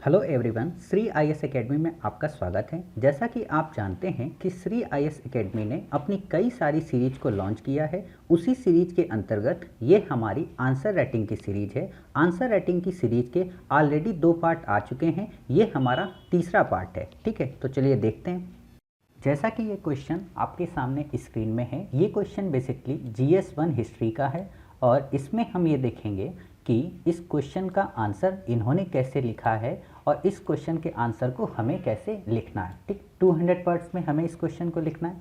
Hello everyone, Shri IAS academy में आपका स्वागत है। जैसा कि आप जानते हैं कि श्री आईएएस एकेडमी ने अपनी कई सारी सीरीज को लॉन्च किया है। उसी सीरीज के अंतर्गत ये हमारी आंसर राइटिंग की सीरीज है। आंसर राइटिंग की सीरीज के ऑलरेडी 2 पार्ट आ चुके हैं, ये हमारा तीसरा पार्ट है। ठीक है, तो चलिए देखते हैं। जैसा कि ये क्वेश्चन आपके सामने स्क्रीन में है, ये क्वेश्चन बेसिकली GS1 हिस्ट्री का है और इसमें हम ये देखेंगे कि इस क्वेश्चन का आंसर इन्होंने कैसे लिखा है और इस क्वेश्चन के आंसर को हमें कैसे लिखना है। ठीक, 200 वर्ड्स में हमें इस क्वेश्चन को लिखना है।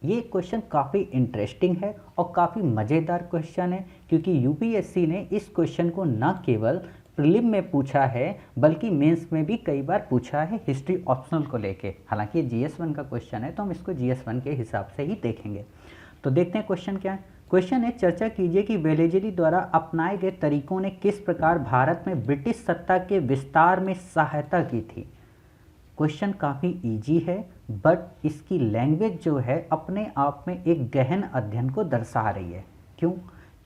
ये क्वेश्चन काफ़ी इंटरेस्टिंग है और काफ़ी मज़ेदार क्वेश्चन है, क्योंकि यूपीएससी ने इस क्वेश्चन को न केवल प्रीलिम में पूछा है बल्कि मेंस में भी कई बार पूछा है हिस्ट्री ऑप्शनल को लेके। हालांकि ये GS1 का क्वेश्चन है तो हम इसको GS1 के हिसाब से ही देखेंगे। तो देखते हैं क्वेश्चन क्या है। क्वेश्चन है, चर्चा कीजिए कि वेलेजली द्वारा अपनाए गए तरीकों ने किस प्रकार भारत में ब्रिटिश सत्ता के विस्तार में सहायता की थी। क्वेश्चन काफ़ी इजी है बट इसकी लैंग्वेज जो है अपने आप में एक गहन अध्ययन को दर्शा रही है। क्यों?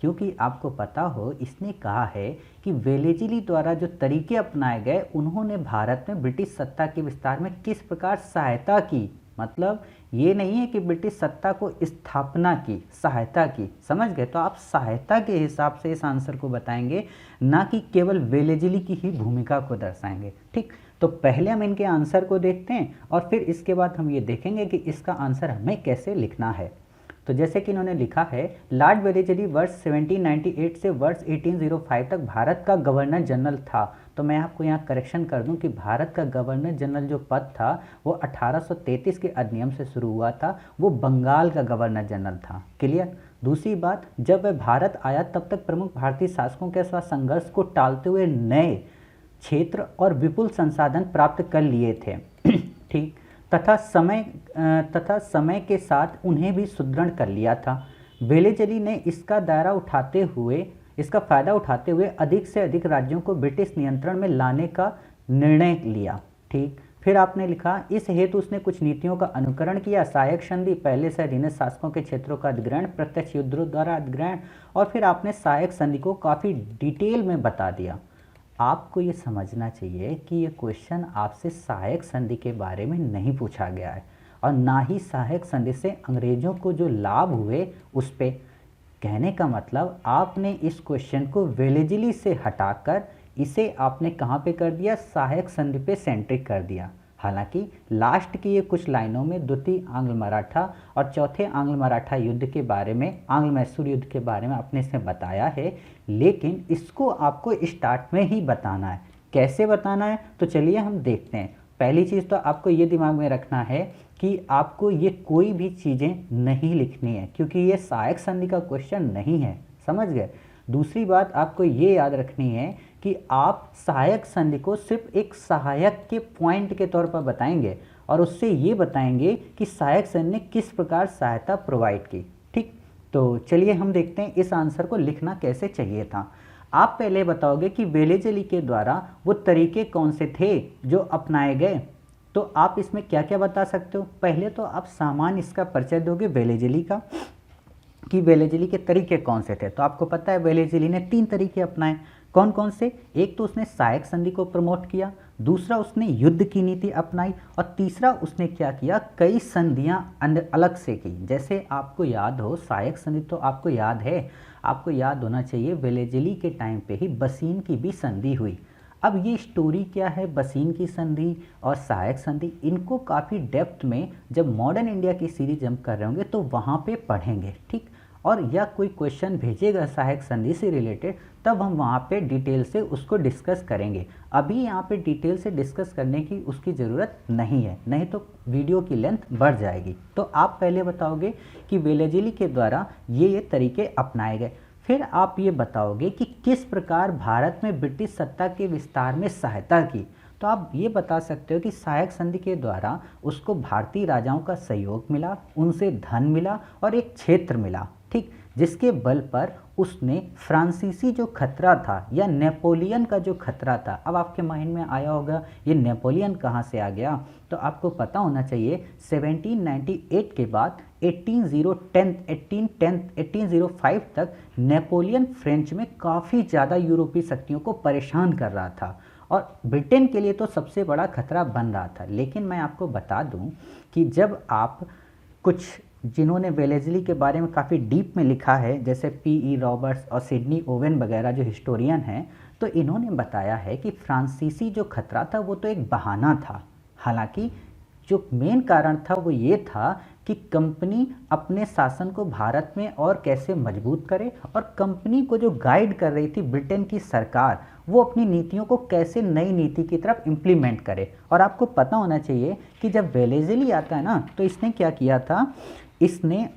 क्योंकि आपको पता हो, इसने कहा है कि वेलेजली द्वारा जो तरीके अपनाए गए उन्होंने भारत में ब्रिटिश सत्ता के विस्तार में किस प्रकार सहायता की। मतलब ये नहीं है कि ब्रिटिश सत्ता को स्थापना की, सहायता की। समझ गए? तो आप सहायता के हिसाब से इस आंसर को बताएंगे, ना कि केवल वेलेजली की ही भूमिका को दर्शाएंगे। ठीक, तो पहले हम इनके आंसर को देखते हैं और फिर इसके बाद हम ये देखेंगे कि इसका आंसर हमें कैसे लिखना है। तो जैसे कि इन्होंने लिखा है, लॉर्ड वेलेजली वर्ष 1798 से वर्ष 1805 तक भारत का गवर्नर जनरल था। तो मैं आपको यहाँ करेक्शन कर दूं कि भारत का गवर्नर जनरल जो पद था वो 1833 के अधिनियम से शुरू हुआ था, वो बंगाल का गवर्नर जनरल था। क्लियर? दूसरी बात, जब वह भारत आया तब तक प्रमुख भारतीय शासकों के साथ संघर्ष को टालते हुए नए क्षेत्र और विपुल संसाधन प्राप्त कर लिए थे। ठीक, तथा समय के साथ उन्हें भी सुदृढ़ कर लिया था। वेलेजली ने इसका फायदा उठाते हुए अधिक से अधिक राज्यों को ब्रिटिश नियंत्रण में लाने का निर्णय लिया। ठीक, फिर आपने लिखा, इस हेतु उसने कुछ नीतियों का अनुकरण किया। सहायक संधि, पहले से अधीनस्थ शासकों के क्षेत्रों का अधिग्रहण, प्रत्यक्ष युद्धों द्वारा अधिग्रहण, और फिर आपने सहायक संधि को काफ़ी डिटेल में बता दिया। आपको ये समझना चाहिए कि ये क्वेश्चन आपसे सहायक संधि के बारे में नहीं पूछा गया है और ना ही सहायक संधि से अंग्रेजों को जो लाभ हुए उस पे। कहने का मतलब आपने इस क्वेश्चन को वेलेजली से हटाकर इसे आपने कहाँ पे कर दिया, सहायक संधि पे सेंट्रिक कर दिया। हालांकि लास्ट की ये कुछ लाइनों में द्वितीय आंग्ल मराठा और चौथे आंग्ल मराठा युद्ध के बारे में, आंग्ल मैसूर युद्ध के बारे में आपने इसमें बताया है, लेकिन इसको आपको स्टार्ट में ही बताना है। कैसे बताना है तो चलिए हम देखते हैं। पहली चीज़ तो आपको ये दिमाग में रखना है कि आपको ये कोई भी चीज़ें नहीं लिखनी है, क्योंकि ये सहायक संधि का क्वेश्चन नहीं है। समझ गए? दूसरी बात आपको ये याद रखनी है कि आप सहायक संधि को सिर्फ एक सहायक के पॉइंट के तौर पर बताएंगे और उससे ये बताएंगे कि सहायक संधि ने किस प्रकार सहायता प्रोवाइड की। ठीक, तो चलिए हम देखते हैं इस आंसर को लिखना कैसे चाहिए था। आप पहले बताओगे कि वेलेजली के द्वारा वो तरीके कौन से थे जो अपनाए गए। तो आप इसमें क्या क्या बता सकते हो। पहले तो आप सामान्य इसका परिचय दोगे वेलेजली का, कि वेलेजली के तरीके कौन से थे। तो आपको पता है वेलेजली ने 3 तरीके अपनाए। कौन कौन से? एक तो उसने सहायक संधि को प्रमोट किया, दूसरा उसने युद्ध की नीति अपनाई और तीसरा उसने क्या किया, कई संधियां अलग से की। जैसे आपको याद हो, सहायक संधि तो आपको याद है, आपको याद होना चाहिए वेलेजली के टाइम पे ही बसीन की भी संधि हुई। अब ये स्टोरी क्या है, बसीन की संधि और सहायक संधि, इनको काफ़ी डेप्थ में जब मॉडर्न इंडिया की सीरीज हम कर रहे होंगे तो वहाँ पे पढ़ेंगे। ठीक, और या कोई क्वेश्चन भेजेगा सहायक संधि से रिलेटेड तब हम वहाँ पे डिटेल से उसको डिस्कस करेंगे। अभी यहाँ पे डिटेल से डिस्कस करने की उसकी ज़रूरत नहीं है, नहीं तो वीडियो की लेंथ बढ़ जाएगी। तो आप पहले बताओगे कि वेलेजली के द्वारा ये तरीके अपनाए गए। फिर आप ये बताओगे कि किस प्रकार भारत में ब्रिटिश सत्ता के विस्तार में सहायता की। तो आप ये बता सकते हो कि सहायक संधि के द्वारा उसको भारतीय राजाओं का सहयोग मिला, उनसे धन मिला और एक क्षेत्र मिला। ठीक, जिसके बल पर उसने फ्रांसीसी जो खतरा था या नेपोलियन का जो खतरा था, अब आपके माइंड में आया होगा ये नेपोलियन कहाँ से आ गया। तो आपको पता होना चाहिए 1798 के बाद 1805 तक नेपोलियन फ्रेंच में काफ़ी ज़्यादा यूरोपीय शक्तियों को परेशान कर रहा था और ब्रिटेन के लिए तो सबसे बड़ा खतरा बन रहा था। लेकिन मैं आपको बता दूं कि जब आप कुछ जिन्होंने वेलेज़ली के बारे में काफ़ी डीप में लिखा है, जैसे P.E. रॉबर्ट्स और सिडनी ओवेन वगैरह जो हिस्टोरियन हैं, तो इन्होंने बताया है कि फ्रांसीसी जो खतरा था वो तो एक बहाना था। हालांकि जो मेन कारण था वो ये था कि कंपनी अपने शासन को भारत में और कैसे मजबूत करे, और कंपनी को जो गाइड कर रही थी ब्रिटेन की सरकार, वो अपनी नीतियों को कैसे नई नीति की तरफ इम्प्लीमेंट करे। और आपको पता होना चाहिए कि जब वेलेज़ली आता है ना, तो इसने क्या किया था, इसने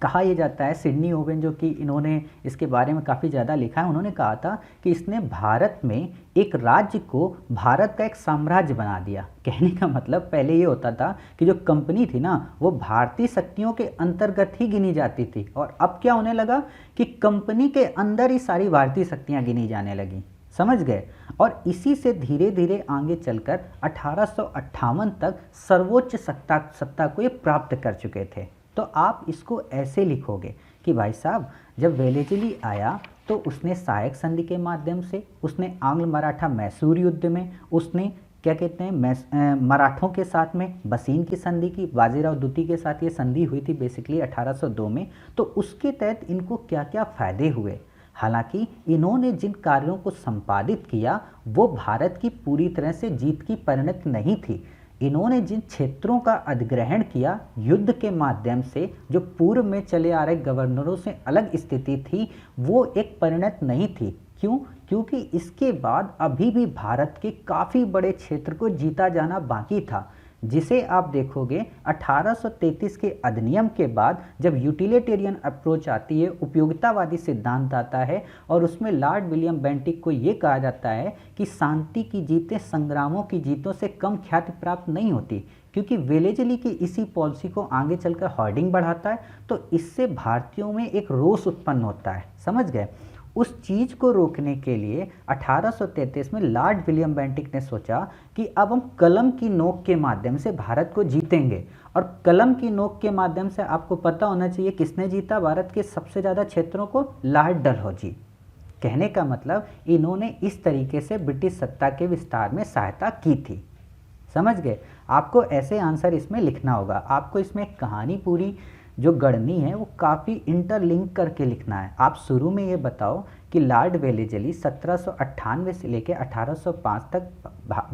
कहा यह जाता है, सिडनी ओवेन जो कि इन्होंने इसके बारे में काफ़ी ज़्यादा लिखा है, उन्होंने कहा था कि इसने भारत में एक राज्य को भारत का एक साम्राज्य बना दिया। कहने का मतलब पहले ये होता था कि जो कंपनी थी ना वो भारतीय शक्तियों के अंतर्गत ही गिनी जाती थी, और अब क्या होने लगा कि कंपनी के अंदर ही सारी भारतीय शक्तियाँ गिनी जाने लगी। समझ गए। और इसी से धीरे धीरे आगे चलकर 1858 तक सर्वोच्च सत्ता को ये प्राप्त कर चुके थे। तो आप इसको ऐसे लिखोगे कि भाई साहब, जब वेलेज़ली आया तो उसने सहायक संधि के माध्यम से, उसने आंग्ल मराठा मैसूर युद्ध में, उसने क्या कहते हैं मराठों के साथ में बसीन की संधि की, बाजीराव द्वितीय के साथ ये संधि हुई थी बेसिकली 1802 में। तो उसके तहत इनको क्या क्या फायदे हुए। हालांकि इन्होंने जिन कार्यों को संपादित किया वो भारत की पूरी तरह से जीत की परिणत नहीं थी। इन्होंने जिन क्षेत्रों का अधिग्रहण किया युद्ध के माध्यम से, जो पूर्व में चले आ रहे गवर्नरों से अलग स्थिति थी, वो एक परिणत नहीं थी। क्यों? क्योंकि इसके बाद अभी भी भारत के काफ़ी बड़े क्षेत्र को जीता जाना बाकी था, जिसे आप देखोगे 1833 के अधिनियम के बाद जब यूटिलिटेरियन अप्रोच आती है, उपयोगितावादी सिद्धांत आता है, और उसमें लॉर्ड विलियम बेंटिक को ये कहा जाता है कि शांति की जीतें संग्रामों की जीतों से कम ख्याति प्राप्त नहीं होती। क्योंकि वेलेज़ली की इसी पॉलिसी को आगे चलकर हॉर्डिंग बढ़ाता है, तो इससे भारतीयों में एक रोष उत्पन्न होता है। समझ गए। उस चीज़ को रोकने के लिए 1833 में लॉर्ड विलियम बेंटिक ने सोचा कि अब हम कलम की नोक के माध्यम से भारत को जीतेंगे। और कलम की नोक के माध्यम से आपको पता होना चाहिए किसने जीता भारत के सबसे ज़्यादा क्षेत्रों को, लॉर्ड डलहौजी। कहने का मतलब इन्होंने इस तरीके से ब्रिटिश सत्ता के विस्तार में सहायता की थी। समझ गए। आपको ऐसे आंसर इसमें लिखना होगा। आपको इसमें कहानी पूरी जो गढ़नी है वो काफ़ी इंटरलिंक करके लिखना है। आप शुरू में ये बताओ कि लॉर्ड वेलेज़ली 1798 से लेकर 1805 तक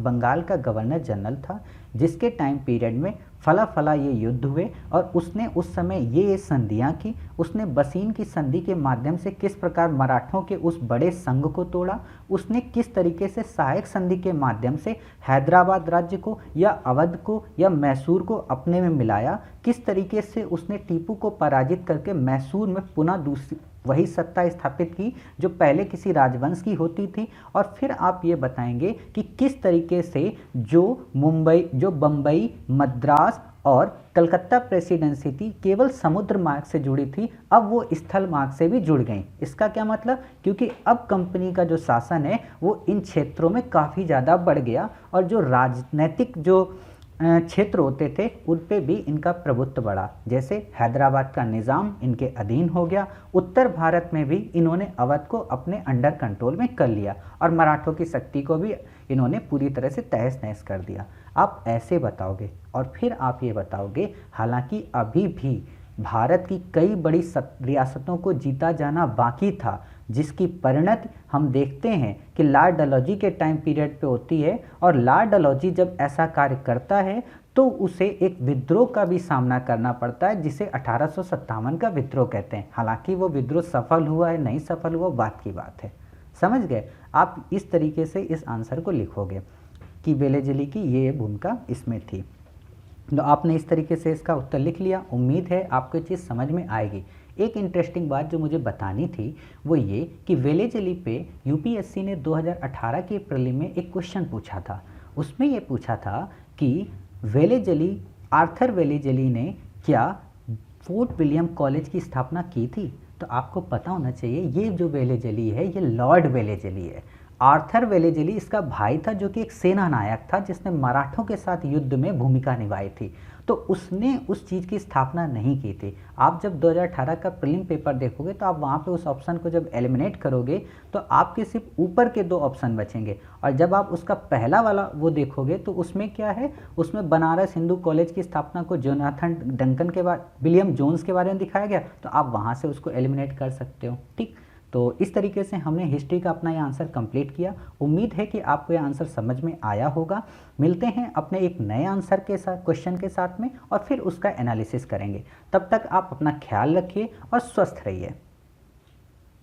बंगाल का गवर्नर जनरल था, जिसके टाइम पीरियड में फला ये युद्ध हुए, और उसने उस समय ये संधियाँ की। उसने बसीन की संधि के माध्यम से किस प्रकार मराठों के उस बड़े संघ को तोड़ा, उसने किस तरीके से सहायक संधि के माध्यम से हैदराबाद राज्य को या अवध को या मैसूर को अपने में मिलाया, किस तरीके से उसने टीपू को पराजित करके मैसूर में पुनः दूसरी वही सत्ता स्थापित की जो पहले किसी राजवंश की होती थी। और फिर आप ये बताएंगे कि किस तरीके से जो बम्बई, मद्रास और कलकत्ता प्रेसिडेंसी थी केवल समुद्र मार्ग से जुड़ी थी, अब वो स्थल मार्ग से भी जुड़ गई। इसका क्या मतलब? क्योंकि अब कंपनी का जो शासन है वो इन क्षेत्रों में काफ़ी ज़्यादा बढ़ गया, और जो राजनीतिक जो क्षेत्र होते थे उन पे भी इनका प्रभुत्व बढ़ा। जैसे हैदराबाद का निज़ाम इनके अधीन हो गया, उत्तर भारत में भी इन्होंने अवध को अपने अंडर कंट्रोल में कर लिया, और मराठों की शक्ति को भी इन्होंने पूरी तरह से तहस नहस कर दिया। आप ऐसे बताओगे, और फिर आप ये बताओगे हालांकि अभी भी भारत की कई बड़ी रियासतों को जीता जाना बाकी था, जिसकी परिणति हम देखते हैं कि लॉर्ड डलहौजी के टाइम पीरियड पे होती है। और लॉर्ड डलहौजी जब ऐसा कार्य करता है तो उसे एक विद्रोह का भी सामना करना पड़ता है, जिसे 1857 का विद्रोह कहते हैं। हालांकि वो विद्रोह सफल हुआ है नहीं सफल हुआ बात की बात है। समझ गए। आप इस तरीके से इस आंसर को लिखोगे कि वेलेज़ली की ये भूमिका इसमें थी। तो आपने इस तरीके से इसका उत्तर लिख लिया। उम्मीद है आपको चीज़ समझ में आएगी। एक इंटरेस्टिंग बात जो मुझे बतानी थी वो ये कि वेलेज़ली पे यूपीएससी ने 2018 के प्रीलिम में एक क्वेश्चन पूछा था। उसमें ये पूछा था कि आर्थर वेलेज़ली ने क्या फोर्ट विलियम कॉलेज की स्थापना की थी? तो आपको पता होना चाहिए ये जो वेलेज़ली है ये लॉर्ड वेलेज़ली है। आर्थर वेलेज़ली इसका भाई था, जो कि एक सेना नायक था जिसने मराठों के साथ युद्ध में भूमिका निभाई थी। तो उसने उस चीज़ की स्थापना नहीं की थी। आप जब 2018 का प्रीलिम पेपर देखोगे तो आप वहाँ पे उस ऑप्शन को जब एलिमिनेट करोगे तो आपके सिर्फ ऊपर के 2 ऑप्शन बचेंगे, और जब आप उसका पहला वाला वो देखोगे तो उसमें क्या है, उसमें बनारस हिंदू कॉलेज की स्थापना को जोनाथन डंकन के बाद विलियम जोन्स के बारे में दिखाया गया, तो आप वहाँ से उसको एलिमिनेट कर सकते हो। ठीक, तो इस तरीके से हमने हिस्ट्री का अपना ये आंसर कंप्लीट किया। उम्मीद है कि आपको ये आंसर समझ में आया होगा। मिलते हैं अपने एक नए आंसर के साथ, क्वेश्चन के साथ में, और फिर उसका एनालिसिस करेंगे। तब तक आप अपना ख्याल रखिए और स्वस्थ रहिए।